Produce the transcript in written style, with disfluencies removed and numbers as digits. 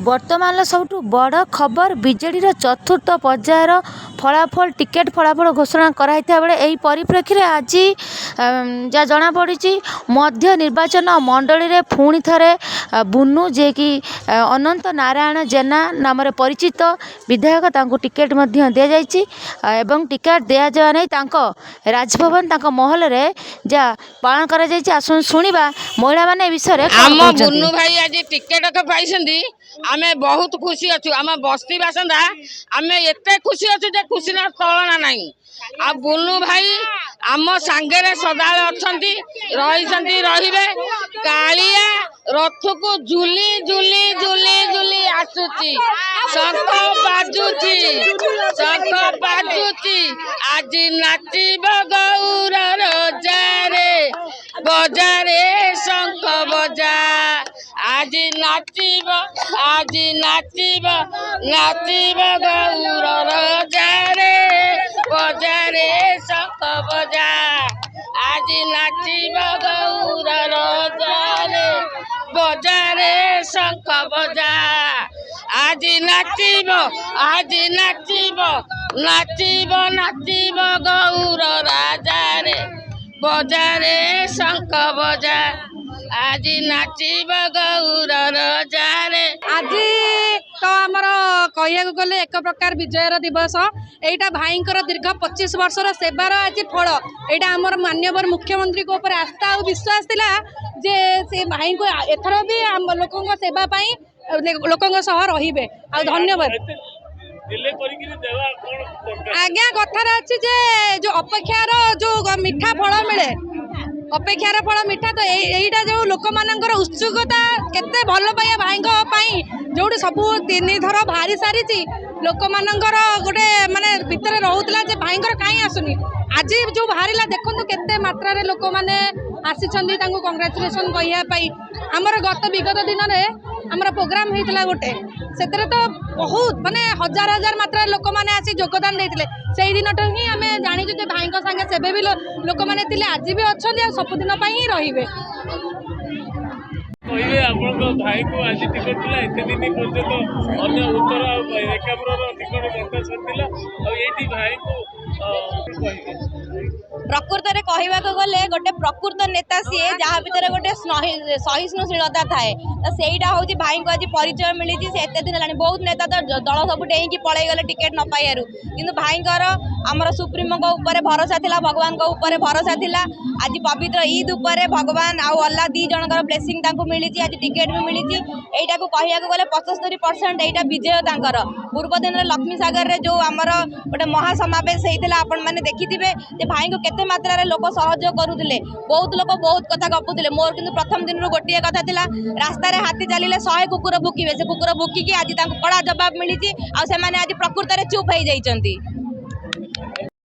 ବର୍ତ୍ତମାନର ସବୁଠୁ ବଡ଼ ଖବର ବିଜେଡ଼ିର ଚତୁର୍ଥ ପର୍ଯ୍ୟାୟର ଫଳାଫଳ ଟିକେଟ୍ ଫଳାଫଳ ଘୋଷଣା କରାଯାଇଥିବା ବେଳେ ଏହି ପରିପ୍ରେକ୍ଷୀରେ ଆଜି ଯାହା ଜଣାପଡ଼ିଛି ମଧ୍ୟ ନିର୍ବାଚନ ମଣ୍ଡଳୀରେ ପୁଣି ଥରେ ବୁନୁ ଯିଏକି ଅନନ୍ତ ନାରାୟଣ ଜେନା ନାମରେ ପରିଚିତ ବିଧାୟକ ତାଙ୍କୁ ଟିକେଟ୍ ମଧ୍ୟ ଦିଆଯାଇଛି ଏବଂ ଟିକେଟ୍ ଦିଆଯିବା ନେଇ ତାଙ୍କ ରାଜଭବନ ତାଙ୍କ ମହଲରେ ଯାହା ପାଳନ କରାଯାଇଛି। ଆସନ୍ତୁ ଶୁଣିବା ମହିଳାମାନେ ଏ ବିଷୟରେ ଆମ ବୁନୁ ଭାଇ ଆଜି ଟିକେଟ ପାଇଛନ୍ତି। ଆମେ ବହୁତ ଖୁସି ଅଛୁ। ଆମ ବସ୍ତି ବାସିନ୍ଦା ଆମେ ଏତେ ଖୁସି ଅଛୁ ଯେ ଖୁସିର ତଳନା ନାହିଁ। ଆଉ ବୁନୁ ଭାଇ ଆମ ସାଙ୍ଗରେ ସଦାବେଳେ ଅଛନ୍ତି, ରହିଛନ୍ତି, ରହିବେ। କାଳିଆ ରଥକୁ ଝୁଲି ଝୁଲି ଝୁଲି ଝୁଲି ଆସୁଛି, ଶଙ୍ଖ ବାଜୁଛି, ଶଙ୍ଖ ବାଜୁଛି। ଆଜି ନାଚିବ ଗୌର ରଜାରେ ବଜାରେ ଶଙ୍ଖ ବଜା। ଆଜି ନାଚିବ, ଆଜି ନାଚିବ, ନାଚିବ ଗୌର ରଜାରେ ବଜାରେ ଶଙ୍ଖ ବଜା। ଆଜି ନାଚିବ ଗୌର ରଜାରେ ବଜାରେ ଶଙ୍ଖ ବଜା। ଆଜି ନାଚିବ, ଆଜି ନାଚିବ, ନାଚିବ, ନାଚିବ ଗୌର ରାଜାରେ ବଜାରେ ଶଙ୍ଖ ବଜା। ଆଜି ନାଚିବ ଗୌର ରଜାରେ। ଆଜି ତ ଆମର କହିବାକୁ ଗଲେ ଏକ ପ୍ରକାର ବିଜୟର ଦିବସ। ଏଇଟା ଭାଇଙ୍କର ଦୀର୍ଘ 25 ବର୍ଷର ସେବାର ଆଜି ଫଳ। ଏଇଟା ଆମର ମାନ୍ୟବର ମୁଖ୍ୟମନ୍ତ୍ରୀଙ୍କ ଉପରେ ଆସ୍ଥା ଆଉ ବିଶ୍ୱାସ ଥିଲା ଯେ ସେ ଭାଇଙ୍କୁ ଏଥର ବି ଆମ ଲୋକଙ୍କ ସେବା ପାଇଁ ଲୋକଙ୍କ ସହ ରହିବେ। ଆଉ ଧନ୍ୟବାଦ ଆଜ୍ଞା। କଥାରେ ଅଛି ଯେ ଯୋଉ ଅପେକ୍ଷାର ଯୋଉ ମିଠା ଫଳ ମିଳେ, ଅପେକ୍ଷାର ଫଳ ମିଠା। ତ ଏଇଟା ଯୋଉ ଲୋକମାନଙ୍କର ଉତ୍ସୁକତା, କେତେ ଭଲ ପାଇବା ଭାଇଙ୍କ ପାଇଁ, ଯୋଉଠି ସବୁ 3 ଥର ବାହାରି ସାରିଛି, ଲୋକମାନଙ୍କର ଗୋଟେ ମାନେ ଭିତରେ ରହୁଥିଲା ଯେ ଭାଇଙ୍କର କାହିଁ ଆସୁନି। ଆଜି ଯୋଉ ବାହାରିଲା ଦେଖନ୍ତୁ କେତେ ମାତ୍ରାରେ ଲୋକମାନେ ଆସିଛନ୍ତି ତାଙ୍କୁ କଂଗ୍ରାଚୁଲେସନ୍ କହିବା ପାଇଁ। ଆମର ବିଗତ ଦିନରେ ଆମର ପ୍ରୋଗ୍ରାମ ହେଇଥିଲା ଗୋଟେ, ସେଥିରେ ତ ବହୁତ ମାନେ ହଜାର ହଜାର ମାତ୍ରାରେ ଲୋକମାନେ ଆସି ଯୋଗଦାନ ଦେଇଥିଲେ। ସେଇ ଦିନଠୁ ହିଁ ଆମେ ଜାଣିଛୁ ଯେ ଭାଇଙ୍କ ସାଙ୍ଗେ ସେବେ ବି ଲୋକମାନେ ଥିଲେ, ଆଜି ବି ଅଛନ୍ତି, ଆଉ ସବୁଦିନ ପାଇଁ ହିଁ ରହିବେ। କହିବେ ଆପଣଙ୍କ ଭାଇକୁ ଆଜି ଟିକେଟ ଥିଲା, ଏତେ ଦିନ ପର୍ଯ୍ୟନ୍ତ ଅନ୍ୟ ଉତ୍ତର ଆଉ ଏକାମ୍ରର ଟିକେଟ ଦରକାର ଥିଲା, ଆଉ ଏଇଠି ଭାଇଙ୍କୁ କହିବେ। ପ୍ରକୃତରେ କହିବାକୁ ଗଲେ ଗୋଟେ ପ୍ରକୃତ ନେତା ସିଏ ଯାହା ଭିତରେ ଗୋଟେ ସହିଷ୍ଣୁଶୀଳତା ଥାଏ, ତ ସେଇଟା ହେଉଛି ଭାଇଙ୍କୁ ଆଜି ପରିଚୟ ମିଳିଛି। ସେ ଏତେ ଦିନ ହେଲାଣି, ବହୁତ ନେତା ତ ଦଳ ସବୁ ଡେଇଁକି ପଳେଇଗଲେ ଟିକେଟ୍ ନ ପାଇବାରୁ, କିନ୍ତୁ ଭାଇଙ୍କର ଆମର ସୁପ୍ରିମୋଙ୍କ ଉପରେ ଭରସା ଥିଲା, ଭଗବାନଙ୍କ ଉପରେ ଭରସା ଥିଲା। ଆଜି ପବିତ୍ର ଇଦ୍ ଉପରେ ଭଗବାନ ଆଉ ଅଲ୍ଲାହ 2 ଜଣଙ୍କର ବ୍ଲେସିଂ ତାଙ୍କୁ ମିଳିଛି, ଆଜି ଟିକେଟ୍ ବି ମିଳିଛି। ଏଇଟାକୁ କହିବାକୁ ଗଲେ 75% ଏଇଟା ବିଜୟ ତାଙ୍କର। ପୂର୍ବ ଦିନରେ ଲକ୍ଷ୍ମୀ ସାଗରରେ ଯେଉଁ ଆମର ଗୋଟେ ମହାସମାବେଶ ହେଇଥିଲା, ଆପଣମାନେ ଦେଖିଥିବେ ଯେ ଭାଇଙ୍କୁ କେତେ ମାତ୍ରାରେ ଲୋକ ସହଯୋଗ କରୁଥିଲେ। ବହୁତ ଲୋକ ବହୁତ କଥା ଗପୁଥିଲେ। ମୋର କିନ୍ତୁ ପ୍ରଥମ ଦିନରୁ ଗୋଟିଏ କଥା ଥିଲା, ରାସ୍ତାରେ ହାତୀ ଚାଲିଲେ 100 କୁକୁର ଭୁକିବେ। ସେ କୁକୁର ଭୁକିକି ଆଜି ତାଙ୍କୁ କଡ଼ା ଜବାବ ମିଳିଛି, ଆଉ ସେମାନେ ଆଜି ପ୍ରକୃତରେ ଚୁପ୍ ହେଇଯାଇଛନ୍ତି।